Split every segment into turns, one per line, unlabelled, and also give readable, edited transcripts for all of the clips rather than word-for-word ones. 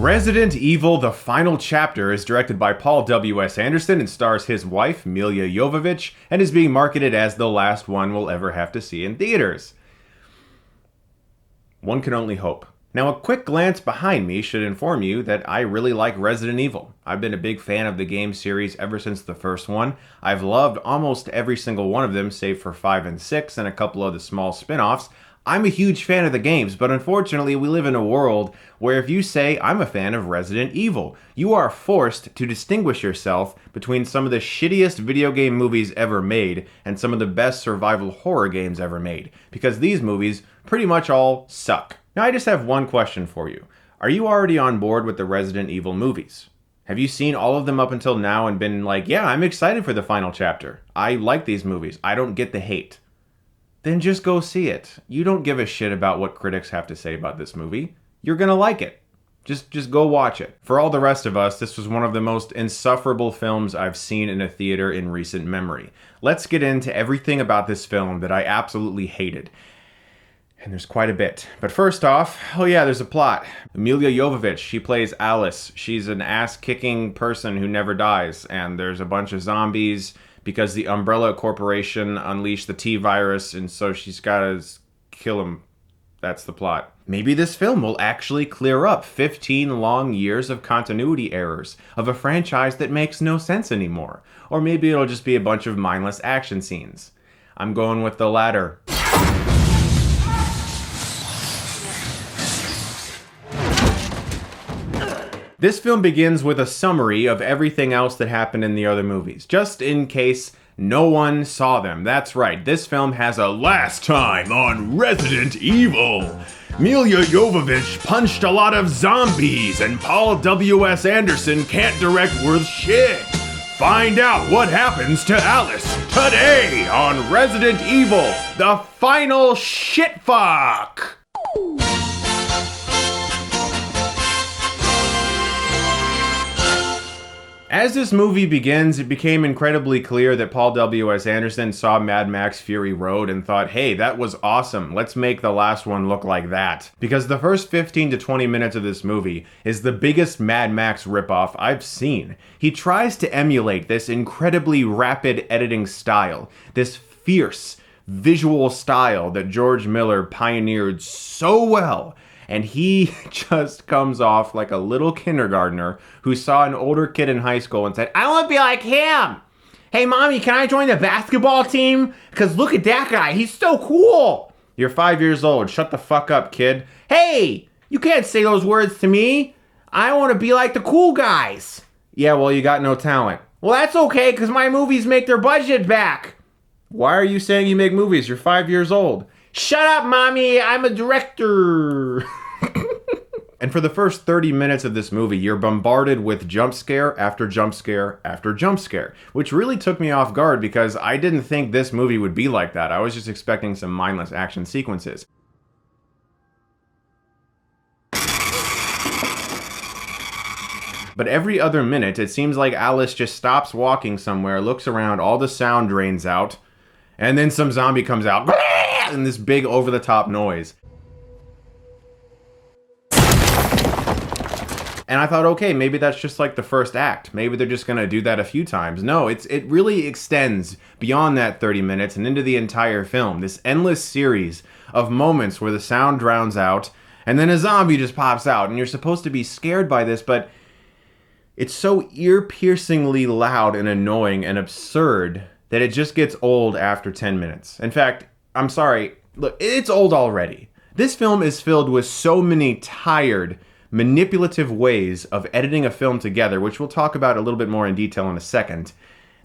Resident Evil: The Final Chapter is directed by Paul W.S. Anderson and stars his wife, Milla Jovovich, and is being marketed as the last one we'll ever have to see in theaters. One can only hope. Now, a quick glance behind me should inform you that I really like Resident Evil. I've been a big fan of the game series ever since the first one. I've loved almost every single one of them, save for 5 and 6 and a couple of the small spin-offs. I'm a huge fan of the games, but unfortunately we live in a world where if you say, I'm a fan of Resident Evil, you are forced to distinguish yourself between some of the shittiest video game movies ever made and some of the best survival horror games ever made, because these movies pretty much all suck. Now I just have one question for you. Are you already on board with the Resident Evil movies? Have you seen all of them up until now and been like, yeah, I'm excited for the final chapter. I like these movies. I don't get the hate. Then just go see it. You don't give a shit about what critics have to say about this movie. You're gonna like it. Just go watch it. For all the rest of us, this was one of the most insufferable films I've seen in a theater in recent memory. Let's get into everything about this film that I absolutely hated. And there's quite a bit. But first off, oh yeah, there's a plot. Milla Jovovich, she plays Alice. She's an ass-kicking person who never dies. And there's a bunch of zombies because the Umbrella Corporation unleashed the T-virus, and so she's gotta kill them. That's the plot. Maybe this film will actually clear up 15 long years of continuity errors of a franchise that makes no sense anymore. Or maybe it'll just be a bunch of mindless action scenes. I'm going with the latter. This film begins with a summary of everything else that happened in the other movies, just in case no one saw them. That's right, this film has a last time on Resident Evil. Milla Jovovich punched a lot of zombies, and Paul W.S. Anderson can't direct worth shit. Find out what happens to Alice today on Resident Evil: The Final Shitfuck. As this movie begins, it became incredibly clear that Paul W.S. Anderson saw Mad Max Fury Road and thought, hey, that was awesome, let's make the last one look like that. Because the first 15 to 20 minutes of this movie is the biggest Mad Max ripoff I've seen. He tries to emulate this incredibly rapid editing style, this fierce visual style that George Miller pioneered so well. And he just comes off like a little kindergartner who saw an older kid in high school and said, I want to be like him. Hey, mommy, can I join the basketball team? Because look at that guy. He's so cool. You're 5 years old. Shut the fuck up, kid. Hey, you can't say those words to me. I want to be like the cool guys. Yeah, well, you got no talent. Well, that's okay, because my movies make their budget back. Why are you saying you make movies? You're 5 years old. Shut up, mommy. I'm a director. And for the first 30 minutes of this movie, you're bombarded with jump scare after jump scare after jump scare, which really took me off guard because I didn't think this movie would be like that. I was just expecting some mindless action sequences. But every other minute, it seems like Alice just stops walking somewhere, looks around, all the sound drains out, and then some zombie comes out, and this big over-the-top noise. And I thought, okay, maybe that's just like the first act. Maybe they're just gonna do that a few times. No, it really extends beyond that 30 minutes and into the entire film. This endless series of moments where the sound drowns out, and then a zombie just pops out, and you're supposed to be scared by this, but it's so ear-piercingly loud and annoying and absurd that it just gets old after 10 minutes. In fact, I'm sorry, look, it's old already. This film is filled with so many tired, manipulative ways of editing a film together, which we'll talk about a little bit more in detail in a second,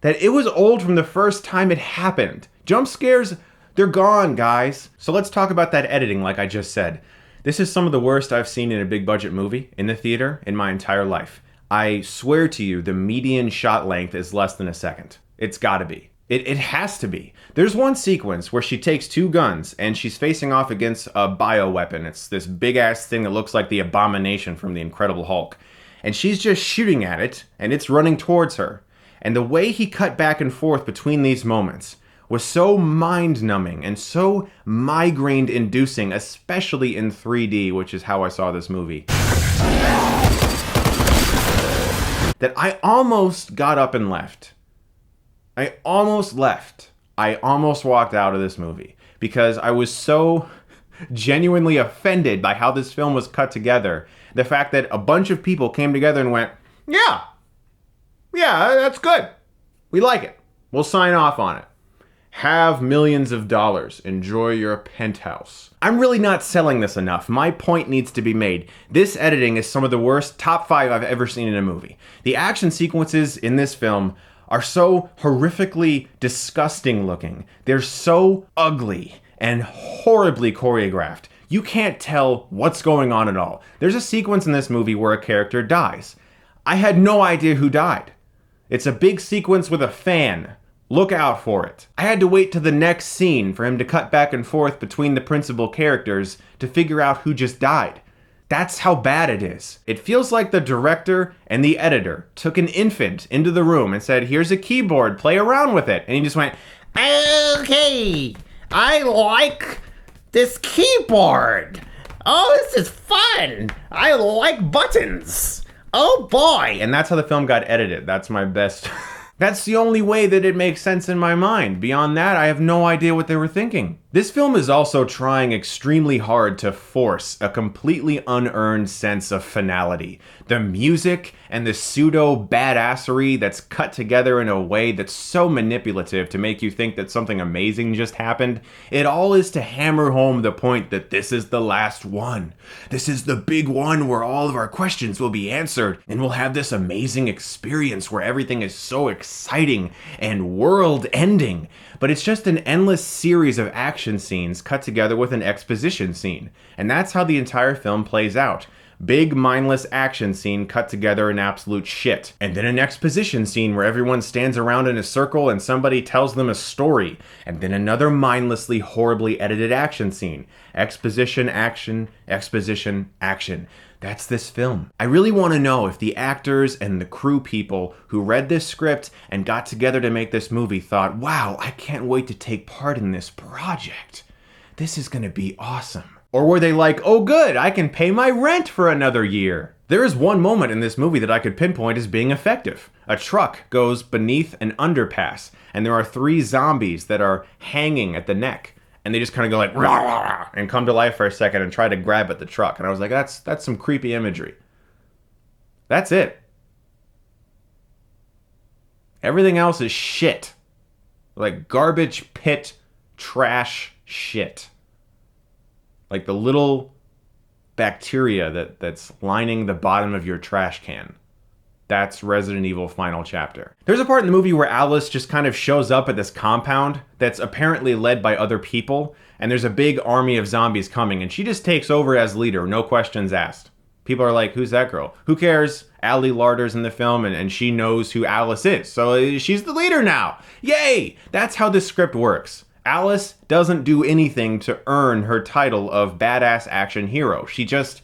that it was old from the first time it happened. Jump scares, they're gone, guys. So let's talk about that editing like I just said. This is some of the worst I've seen in a big budget movie in the theater in my entire life. I swear to you, the median shot length is less than a second. It's gotta be. It has to be. There's one sequence where she takes two guns and she's facing off against a bioweapon. It's this big ass thing that looks like the Abomination from the Incredible Hulk. And she's just shooting at it and it's running towards her. And the way he cut back and forth between these moments was so mind-numbing and so migraine-inducing, especially in 3D, which is how I saw this movie. that I almost got up and left. I almost left. I almost walked out of this movie because I was so genuinely offended by how this film was cut together. The fact that a bunch of people came together and went, yeah, that's good. We like it. We'll sign off on it. Have millions of dollars. Enjoy your penthouse. I'm really not selling this enough. My point needs to be made. This editing is some of the worst top 5 I've ever seen in a movie. The action sequences in this film are so horrifically disgusting looking. They're so ugly and horribly choreographed. You can't tell what's going on at all. There's a sequence in this movie where a character dies. I had no idea who died. It's a big sequence with a fan. Look out for it. I had to wait to the next scene for him to cut back and forth between the principal characters to figure out who just died. That's how bad it is. It feels like the director and the editor took an infant into the room and said, here's a keyboard, play around with it. And he just went, okay, I like this keyboard. Oh, this is fun. I like buttons. Oh boy. And that's how the film got edited. That's my best. That's the only way that it makes sense in my mind. Beyond that, I have no idea what they were thinking. This film is also trying extremely hard to force a completely unearned sense of finality. The music and the pseudo badassery that's cut together in a way that's so manipulative to make you think that something amazing just happened, it all is to hammer home the point that this is the last one. This is the big one where all of our questions will be answered, and we'll have this amazing experience where everything is so exciting and world-ending. But it's just an endless series of action scenes cut together with an exposition scene. And that's how the entire film plays out. Big, mindless action scene cut together in absolute shit. And then an exposition scene where everyone stands around in a circle and somebody tells them a story. And then another mindlessly, horribly edited action scene. Exposition, action, exposition, action. That's this film. I really want to know if the actors and the crew people who read this script and got together to make this movie thought, wow, I can't wait to take part in this project. This is going to be awesome. Or were they like, oh good, I can pay my rent for another year? There is one moment in this movie that I could pinpoint as being effective. A truck goes beneath an underpass, and there are 3 zombies that are hanging at the neck. And they just kind of go like, rah, rah, rah, and come to life for a second and try to grab at the truck. And I was like, that's some creepy imagery. That's it. Everything else is shit. Like garbage pit trash shit. Like the little bacteria that's lining the bottom of your trash can. That's Resident Evil Final Chapter. There's a part in the movie where Alice just kind of shows up at this compound that's apparently led by other people, and there's a big army of zombies coming, and she just takes over as leader, no questions asked. People are like, who's that girl? Who cares? Allie Larter's in the film, and she knows who Alice is, so she's the leader now. Yay! That's how this script works. Alice doesn't do anything to earn her title of badass action hero. She just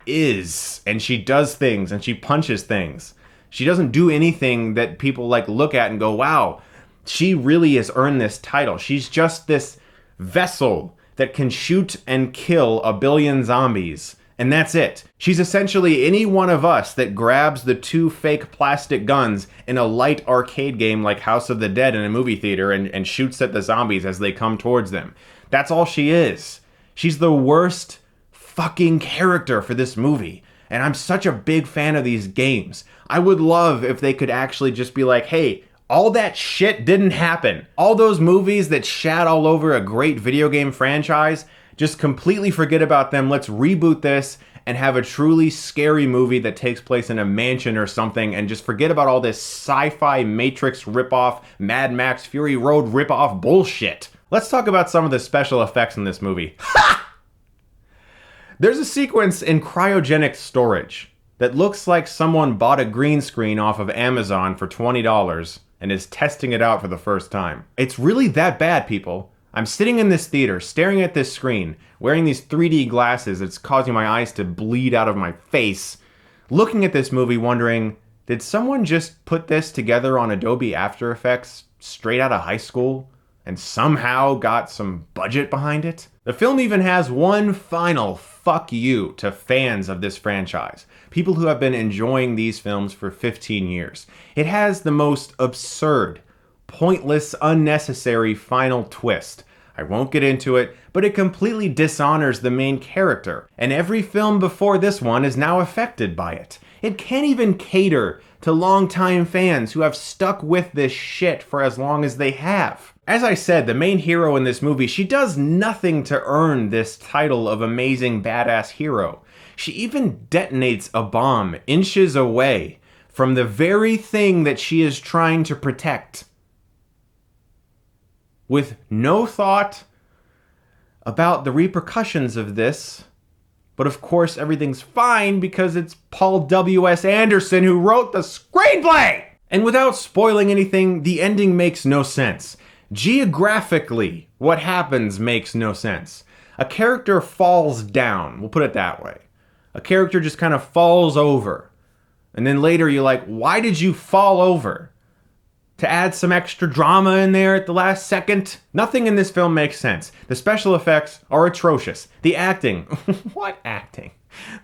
is, and she does things, and she punches things. She doesn't do anything that people like look at and go, wow, she really has earned this title. She's just this vessel that can shoot and kill a billion zombies. And that's it. She's essentially any one of us that grabs the 2 fake plastic guns in a light arcade game like House of the Dead in a movie theater and shoots at the zombies as they come towards them. That's all she is. She's the worst fucking character for this movie. And I'm such a big fan of these games. I would love if they could actually just be like, hey, all that shit didn't happen. All those movies that shat all over a great video game franchise, just completely forget about them. Let's reboot this and have a truly scary movie that takes place in a mansion or something, and just forget about all this sci-fi Matrix ripoff, Mad Max Fury Road ripoff bullshit. Let's talk about some of the special effects in this movie. There's a sequence in cryogenic storage that looks like someone bought a green screen off of Amazon for $20 and is testing it out for the first time. It's really that bad, people. I'm sitting in this theater, staring at this screen, wearing these 3D glasses that's causing my eyes to bleed out of my face, looking at this movie wondering, did someone just put this together on Adobe After Effects straight out of high school and somehow got some budget behind it? The film even has one final fuck you to fans of this franchise, people who have been enjoying these films for 15 years. It has the most absurd, pointless, unnecessary final twist. I won't get into it, but it completely dishonors the main character, and every film before this one is now affected by it. It can't even cater to longtime fans who have stuck with this shit for as long as they have. As I said, the main hero in this movie, she does nothing to earn this title of amazing badass hero. She even detonates a bomb inches away from the very thing that she is trying to protect, with no thought about the repercussions of this. But of course, everything's fine because it's Paul W.S. Anderson who wrote the screenplay! And without spoiling anything, the ending makes no sense. Geographically, what happens makes no sense. A character falls down, we'll put it that way. A character just kind of falls over. And then later you're like, why did you fall over? To add some extra drama in there at the last second? Nothing in this film makes sense. The special effects are atrocious. The acting, what acting?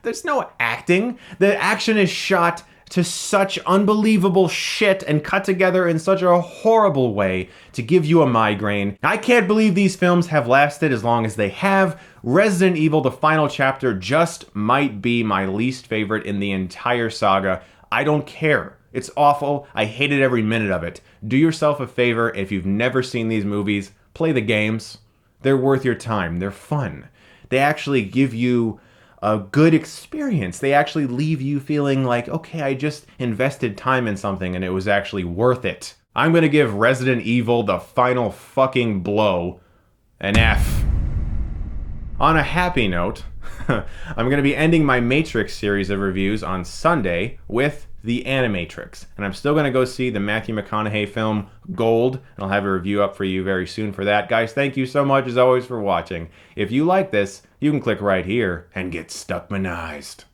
There's no acting. The action is shot to such unbelievable shit and cut together in such a horrible way to give you a migraine. I can't believe these films have lasted as long as they have. Resident Evil, the final chapter, just might be my least favorite in the entire saga. I don't care. It's awful. I hated every minute of it. Do yourself a favor. If you've never seen these movies, play the games. They're worth your time. They're fun. They actually give you a good experience. They actually leave you feeling like, okay, I just invested time in something and it was actually worth it. I'm going to give Resident Evil the final fucking blow an F. On a happy note, I'm going to be ending my Matrix series of reviews on Sunday with The Animatrix. And I'm still going to go see the Matthew McConaughey film Gold, and I'll have a review up for you very soon for that. Guys, thank you so much as always for watching. If you like this, you can click right here and get Stuckmanized.